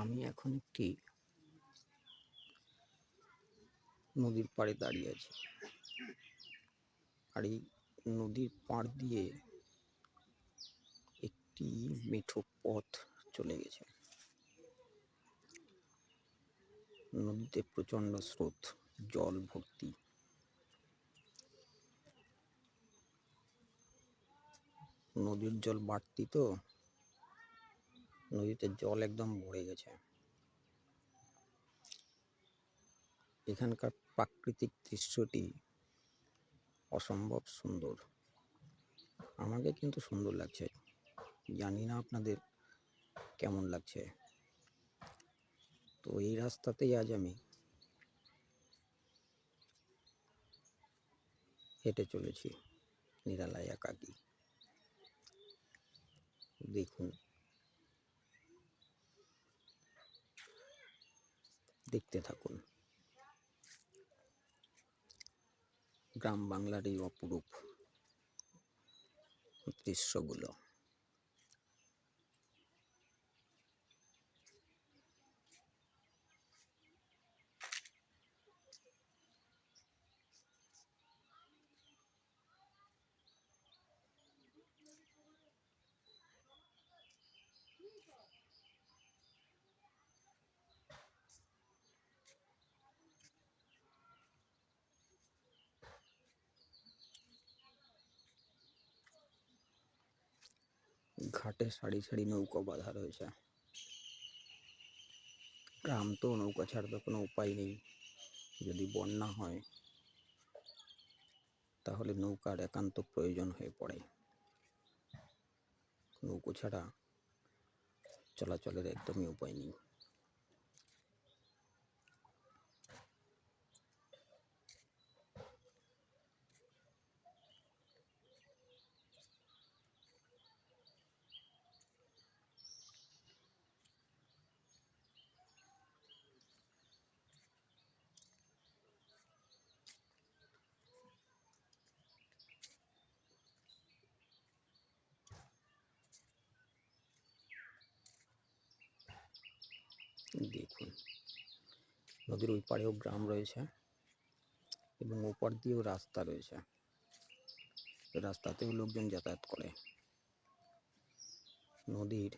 আমি এখন একটি নদীর পাড়ে দাঁড়িয়ে আছি, আর এই নদীর পাড় দিয়ে একটি মেঠো পথ চলে গেছে। নদীতে প্রচন্ড স্রোত, জল ভর্তি। নদীর জল বাড়তি তো, নদীতে জল একদম ভরে গেছে। এখানকার প্রাকৃতিক দৃশ্যটি অসম্ভব সুন্দর। আমাকে কিন্তু সুন্দর লাগছে, জানি না আপনাদের কেমন লাগছে। তো এই রাস্তাতেই আজ আমি হেঁটে চলেছি, নিরালায় একাকী। দেখুন, দেখতে থাকুন গ্রাম বাংলার এই অপরূপ দৃশ্যগুলো। ঘাটে সারি সারি নৌকা বাঁধা রয়েছে। গ্রাম তো, নৌকা ছাড়া তো কোনো উপায় নেই। যদি বন্যা হয় তাহলে নৌকার একান্ত প্রয়োজন হয়ে পড়ে। নৌকো ছাড়া চলাচলের একদমই উপায় নেই। দেখুন, নদীর ওই পাড়েও গ্রাম রয়েছে এবং ওপার দিয়েও রাস্তা রয়েছে। রাস্তাতেও লোকজন যাতায়াত করে। নদীর